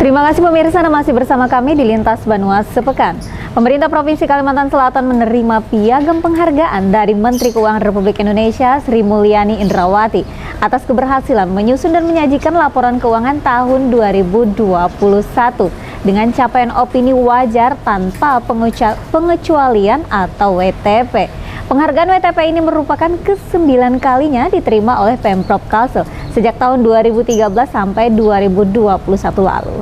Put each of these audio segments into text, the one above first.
Terima kasih pemirsa, masih bersama kami di Lintas Banua Sepekan. Pemerintah Provinsi Kalimantan Selatan menerima piagam penghargaan dari Menteri Keuangan Republik Indonesia Sri Mulyani Indrawati atas keberhasilan menyusun dan menyajikan laporan keuangan tahun 2021 dengan capaian opini wajar tanpa pengecualian atau WTP. Penghargaan WTP ini merupakan ke-9 kalinya diterima oleh Pemprov Kalsel sejak tahun 2013 sampai 2021 lalu.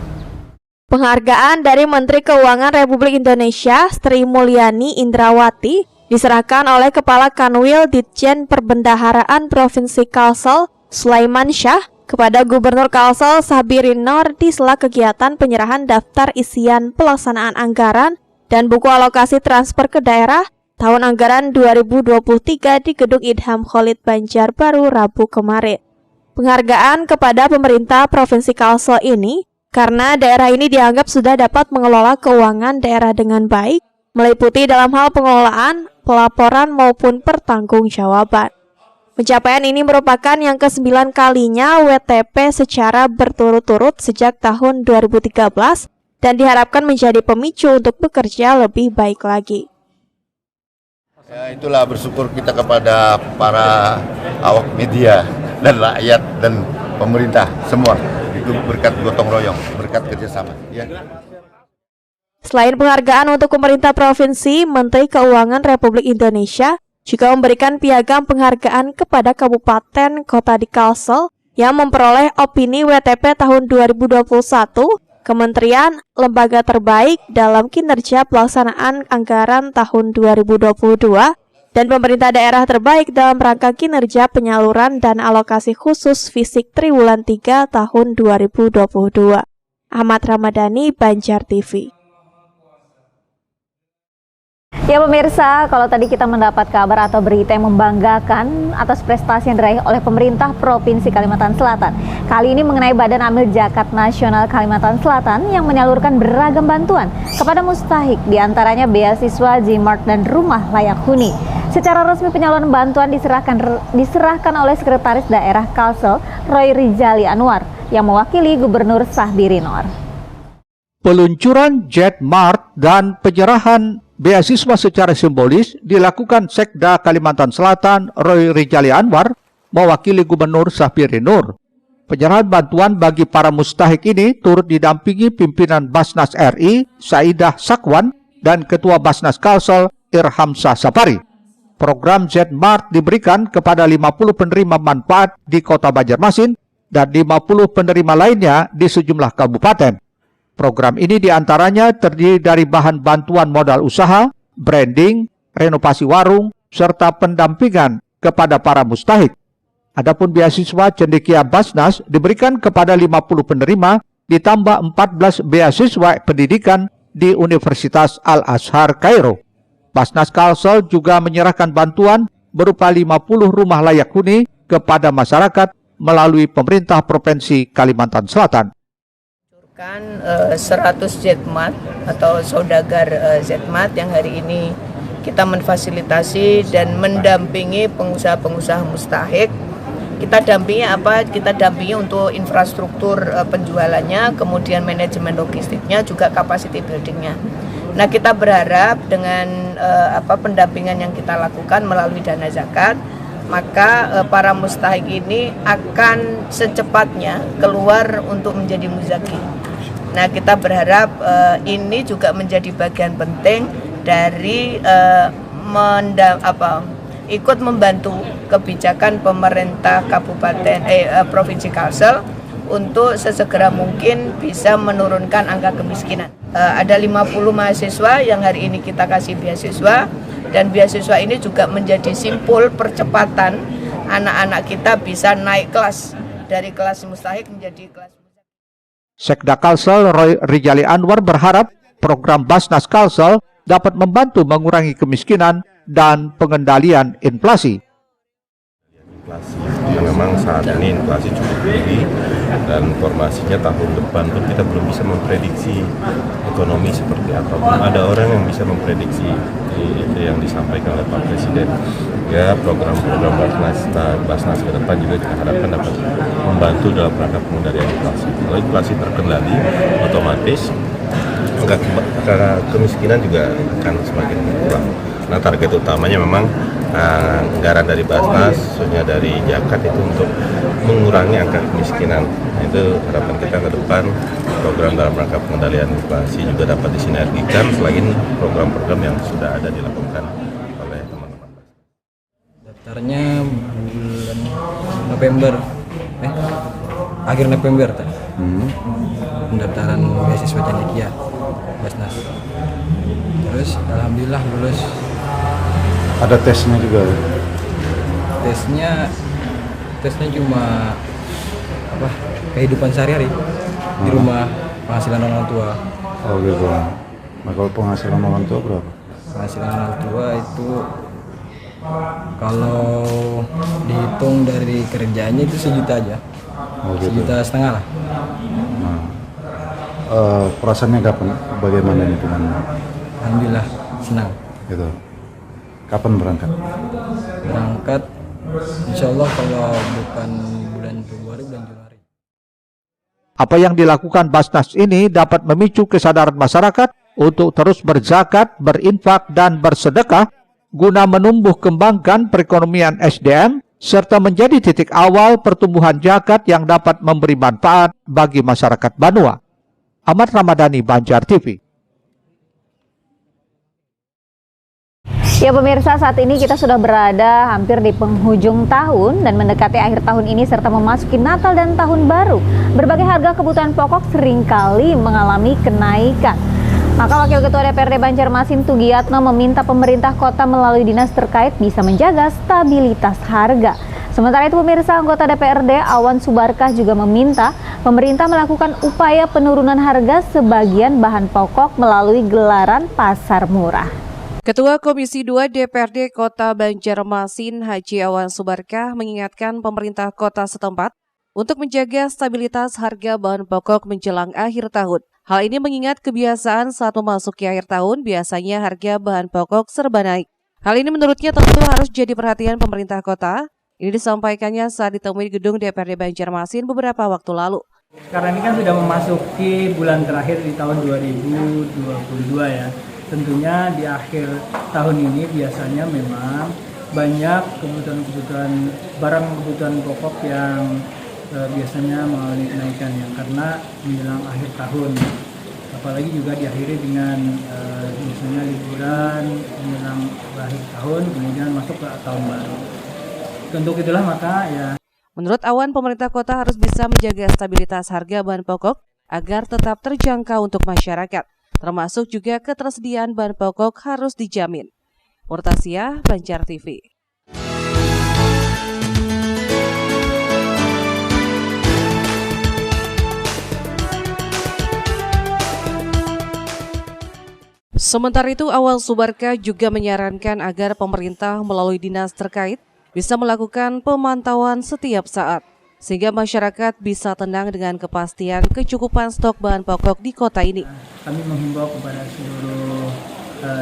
Penghargaan dari Menteri Keuangan Republik Indonesia Sri Mulyani Indrawati diserahkan oleh Kepala Kanwil Ditjen Perbendaharaan Provinsi Kalsel Sulaiman Syah kepada Gubernur Kalsel Sabirin Noor di sela kegiatan penyerahan daftar isian pelaksanaan anggaran dan buku alokasi transfer ke daerah tahun anggaran 2023 di Gedung Idham Khalid Banjarbaru Rabu kemarin. Penghargaan kepada pemerintah Provinsi Kalsel ini karena daerah ini dianggap sudah dapat mengelola keuangan daerah dengan baik, meliputi dalam hal pengelolaan, pelaporan maupun pertanggungjawaban. Pencapaian ini merupakan yang ke-9 kalinya WTP secara berturut-turut sejak tahun 2013 dan diharapkan menjadi pemicu untuk bekerja lebih baik lagi. Ya, itulah bersyukur kita kepada para awak media dan rakyat dan pemerintah semua. Itu berkat gotong royong, berkat kerjasama. Ya. Selain penghargaan untuk pemerintah provinsi, Menteri Keuangan Republik Indonesia juga memberikan piagam penghargaan kepada kabupaten kota di Kalsel yang memperoleh opini WTP tahun 2021, kementerian, lembaga terbaik dalam kinerja pelaksanaan anggaran tahun 2022, dan pemerintah daerah terbaik dalam rangka kinerja penyaluran dan alokasi khusus fisik triwulan 3 tahun 2022. Ahmad Ramadhani, Banjar TV. Ya pemirsa, kalau tadi kita mendapat kabar atau berita yang membanggakan atas prestasi yang diraih oleh pemerintah Provinsi Kalimantan Selatan. Kali ini mengenai Badan Amil Zakat Nasional Kalimantan Selatan yang menyalurkan beragam bantuan kepada mustahik, diantaranya beasiswa, Gmart, dan rumah layak huni. Secara resmi penyaluran bantuan diserahkan oleh Sekretaris Daerah Kalsel, Roy Rijali Anwar, yang mewakili Gubernur Sabirin Noor. Peluncuran Gmart dan penyerahan beasiswa secara simbolis dilakukan Sekda Kalimantan Selatan Roy Rijali Anwar mewakili Gubernur Sabirin Noor. Penyerahan bantuan bagi para mustahik ini turut didampingi pimpinan Basnas RI Saidah Sakwan dan Ketua Basnas Kalsel Irhamsah Sapari. Program Gmart diberikan kepada 50 penerima manfaat di Kota Banjarmasin dan 50 penerima lainnya di sejumlah kabupaten. Program ini diantaranya terdiri dari bahan bantuan modal usaha, branding, renovasi warung, serta pendampingan kepada para mustahik. Adapun beasiswa cendekia Basnas diberikan kepada 50 penerima, ditambah 14 beasiswa pendidikan di Universitas Al-Azhar Kairo. Basnas Kalsel juga menyerahkan bantuan berupa 50 rumah layak huni kepada masyarakat melalui pemerintah Provinsi Kalimantan Selatan. 100 Gmart atau saudagar Gmart yang hari ini kita memfasilitasi dan mendampingi pengusaha-pengusaha mustahik. Kita dampingi apa? Kita dampingi untuk infrastruktur penjualannya, kemudian manajemen logistiknya, juga capacity buildingnya. Nah, kita berharap dengan pendampingan yang kita lakukan melalui dana zakat, maka para mustahik ini akan secepatnya keluar untuk menjadi muzaki. Nah, kita berharap ini juga menjadi bagian penting dari ikut membantu kebijakan pemerintah Provinsi Kalsel untuk sesegera mungkin bisa menurunkan angka kemiskinan. Ada 50 mahasiswa yang hari ini kita kasih beasiswa, dan beasiswa ini juga menjadi simpul percepatan anak-anak kita bisa naik kelas dari kelas mustahik menjadi kelas muzaki. Sekda Kalsel Roy Rijali Anwar berharap program Basnas Kalsel dapat membantu mengurangi kemiskinan dan pengendalian inflasi. Memang saat ini inflasi cukup tinggi dan informasinya tahun depan pun kita belum bisa memprediksi ekonomi seperti apa. Belum ada orang yang bisa memprediksi itu yang disampaikan oleh Pak Presiden. Ya, program-program Basnas ke depan juga kita harapkan dapat membantu dalam rangka pengendalian inflasi. Kalau inflasi terkendali, otomatis angka kemiskinan juga akan semakin berkurang. Nah, target utamanya memang anggaran dari Basnas, khususnya dari Jakat itu untuk mengurangi angka kemiskinan. Nah, itu harapan kita ke depan, program dalam rangka pengendalian inflasi juga dapat disinergikan selain program-program yang sudah ada dilakukan oleh teman-teman. Daftarnya bulan November, akhir November tadi. Pendaftaran beasiswa Cendekia Basnas. Terus alhamdulillah lulus. Ada tesnya juga. Tesnya cuma kehidupan sehari-hari di rumah, penghasilan orang tua. Oh gitu. Nah kalau penghasilan orang tua berapa? Penghasilan orang tua itu kalau dihitung dari kerjanya itu 1 juta aja. Oh gitu. 1,5 juta lah. Nah, perasaannya kapan? Bagaimana ini teman? Alhamdulillah senang. Gitu. Kapan berangkat? Berangkat insya Allah kalau bukan bulan Februari, bulan Januari. Apa yang dilakukan Basnas ini dapat memicu kesadaran masyarakat untuk terus berzakat, berinfak, dan bersedekah guna menumbuh kembangkan perekonomian SDM serta menjadi titik awal pertumbuhan zakat yang dapat memberi manfaat bagi masyarakat Banua. Ahmad Ramadhani, Banjar TV. Ya pemirsa, saat ini kita sudah berada hampir di penghujung tahun dan mendekati akhir tahun ini serta memasuki Natal dan Tahun Baru. Berbagai harga kebutuhan pokok seringkali mengalami kenaikan. Maka Wakil Ketua DPRD Banjarmasin Tugiyatno meminta pemerintah kota melalui dinas terkait bisa menjaga stabilitas harga. Sementara itu pemirsa, anggota DPRD Awan Subarkah juga meminta pemerintah melakukan upaya penurunan harga sebagian bahan pokok melalui gelaran pasar murah. Ketua Komisi 2 DPRD Kota Banjarmasin Haji Awan Subarkah mengingatkan pemerintah kota setempat untuk menjaga stabilitas harga bahan pokok menjelang akhir tahun. Hal ini mengingat kebiasaan saat memasuki akhir tahun biasanya harga bahan pokok serba naik. Hal ini menurutnya tentu harus jadi perhatian pemerintah kota. Ini disampaikannya saat ditemui di gedung DPRD Banjarmasin beberapa waktu lalu. Karena ini kan sudah memasuki bulan terakhir di tahun 2022 ya. Tentunya di akhir tahun ini biasanya memang banyak kebutuhan kebutuhan pokok yang biasanya mengalami kenaikan ya, karena menjelang akhir tahun. Apalagi juga diakhiri dengan biasanya liburan menjelang akhir tahun, kemudian masuk ke tahun baru. Untuk itulah maka ya. Menurut Awan, pemerintah kota harus bisa menjaga stabilitas harga bahan pokok agar tetap terjangkau untuk masyarakat. Termasuk juga ketersediaan bahan pokok harus dijamin. Murtasia, Banjar TV. Sementara itu, Awan Subarkah juga menyarankan agar pemerintah melalui dinas terkait bisa melakukan pemantauan setiap saat, sehingga masyarakat bisa tenang dengan kepastian kecukupan stok bahan pokok di kota ini. Kami menghimbau kepada seluruh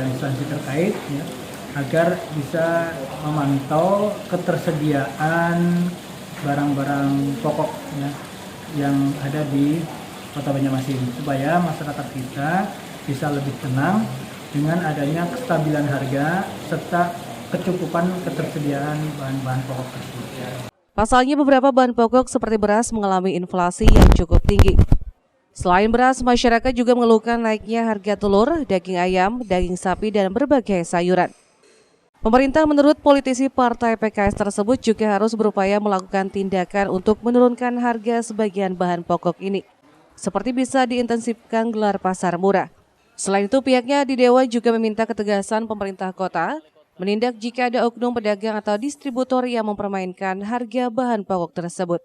instansi terkait ya, agar bisa memantau ketersediaan barang-barang pokok ya, yang ada di Kota Banjarmasin, supaya masyarakat kita bisa lebih tenang dengan adanya kestabilan harga serta kecukupan ketersediaan bahan-bahan pokok tersebut. Pasalnya beberapa bahan pokok seperti beras mengalami inflasi yang cukup tinggi. Selain beras, masyarakat juga mengeluhkan naiknya harga telur, daging ayam, daging sapi, dan berbagai sayuran. Pemerintah menurut politisi partai PKS tersebut juga harus berupaya melakukan tindakan untuk menurunkan harga sebagian bahan pokok ini. Seperti bisa diintensifkan gelar pasar murah. Selain itu, pihaknya di Dewan juga meminta ketegasan pemerintah kota menindak jika ada oknum pedagang atau distributor yang mempermainkan harga bahan pokok tersebut.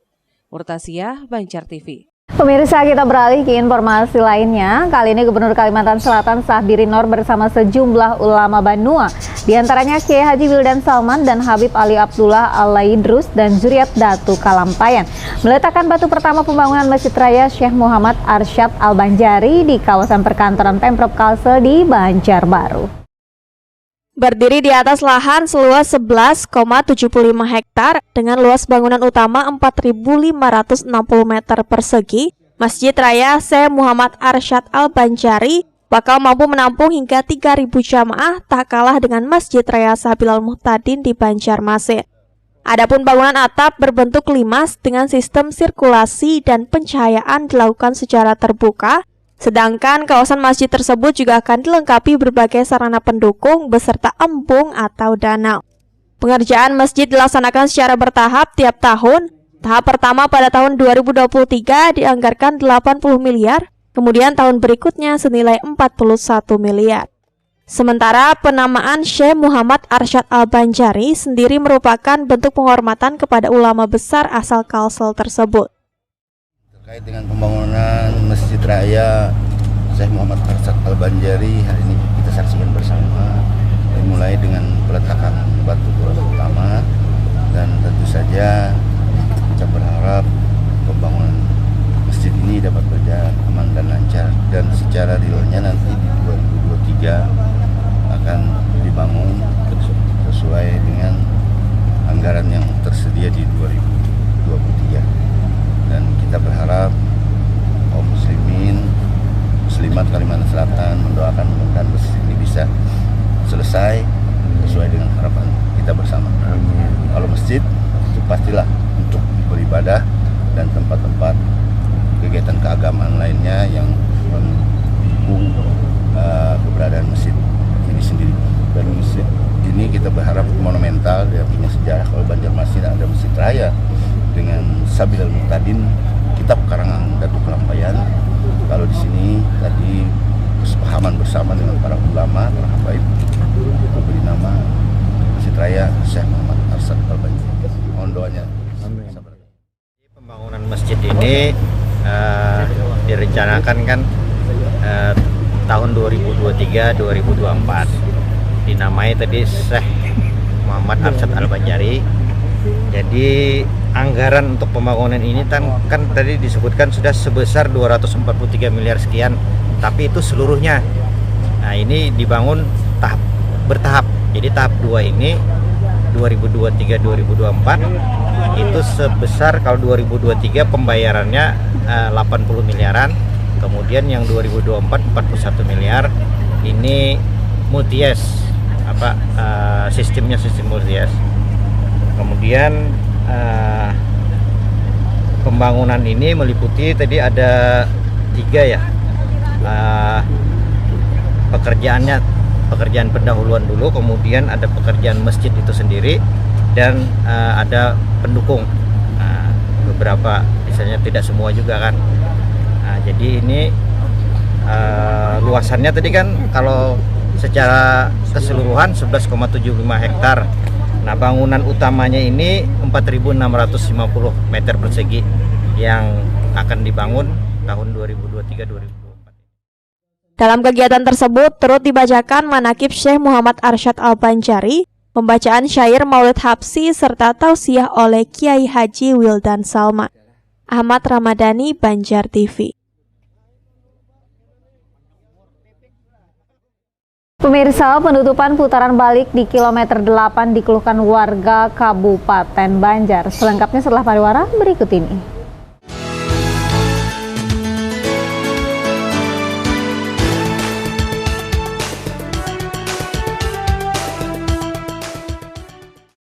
Murtasia, Banjar TV. Pemirsa, kita beralih ke informasi lainnya. Kali ini Gubernur Kalimantan Selatan Sahbiri Noor bersama sejumlah ulama Banua, di antaranya Kiai Haji Wildan Salman dan Habib Ali Abdullah Al-Laidrus dan Zuriat Datu Kalampayan meletakkan batu pertama pembangunan Masjid Raya Syekh Muhammad Arsyad Al-Banjari di kawasan perkantoran Pemprov Kalsel di Banjarbaru. Berdiri di atas lahan seluas 11,75 hektar dengan luas bangunan utama 4.560 meter persegi, Masjid Raya Syekh Muhammad Arsyad Al-Banjari bakal mampu menampung hingga 3.000 jamaah, tak kalah dengan Masjid Raya Sabil Al-Muhtadin di Banjarmasin. Adapun bangunan atap berbentuk limas dengan sistem sirkulasi dan pencahayaan dilakukan secara terbuka, sedangkan kawasan masjid tersebut juga akan dilengkapi berbagai sarana pendukung beserta embung atau danau. Pengerjaan masjid dilaksanakan secara bertahap tiap tahun. Tahap pertama pada tahun 2023 dianggarkan 80 miliar, kemudian tahun berikutnya senilai 41 miliar. Sementara penamaan Syekh Muhammad Arsyad Al-Banjari sendiri merupakan bentuk penghormatan kepada ulama besar asal Kalsel tersebut. Terkait dengan pembangunan Masjid Raya Syekh Muhammad Arsyad Al-Banjari, hari ini kita saksikan bersama, dimulai dengan peletakan batu utama, dan tentu saja kita berharap pembangunan masjid ini dapat berjalan aman dan lancar, dan secara realnya nanti di 2023 akan dibangun sesuai dengan anggaran yang tersedia di 2023. Dan kita berharap kaum muslimat Kalimantan Selatan mendoakan mudah-mudahan masjid ini bisa selesai sesuai dengan harapan kita bersama. Kalau masjid itu pastilah untuk beribadah dan tempat-tempat kegiatan keagamaan lainnya yang mendukung keberadaan masjid ini sendiri. Dan masjid ini kita berharap monumental, dia punya sejarah. Kalau Banjarmasin ada Masjid Raya dengan Sabil Al-Muhtadin, kitab karangan Datuk Kelampayan. Kalau di sini tadi kesepahaman bersama dengan para ulama, para habaib, memberi nama Masjid Raya Syekh Muhammad Arsyad Al-Banjari. Mohon doanya. Pembangunan masjid ini direncanakan kan tahun 2023-2024. Dinamai tadi Syekh Muhammad Arsyad Al-Banjari. Jadi anggaran untuk pembangunan ini kan tadi disebutkan sudah sebesar 243 miliar sekian, tapi itu seluruhnya. Nah, ini dibangun bertahap. Jadi tahap 2 ini 2023-2024 itu sebesar, kalau 2023 pembayarannya 80 miliaran, kemudian yang 2024 41 miliar. Ini multi-yes, sistemnya sistem multi-yes. Kemudian pembangunan ini meliputi tadi ada 3 ya, pekerjaan pendahuluan dulu, kemudian ada pekerjaan masjid itu sendiri, dan ada pendukung, beberapa, misalnya tidak semua juga kan. Jadi ini luasannya tadi kan kalau secara keseluruhan 11,75 hektar. Nah, bangunan utamanya ini 4.650 meter persegi yang akan dibangun tahun 2023-2024. Dalam kegiatan tersebut turut dibacakan manakib Syekh Muhammad Arsyad Al-Banjari, pembacaan syair Maulid Habsyi serta tausiah oleh Kiai Haji Wildan Salman. Ahmad Ramadhani, Banjar TV. Pemirsa, penutupan putaran balik di kilometer 8 dikeluhkan warga Kabupaten Banjar. Selengkapnya setelah pariwara berikut ini.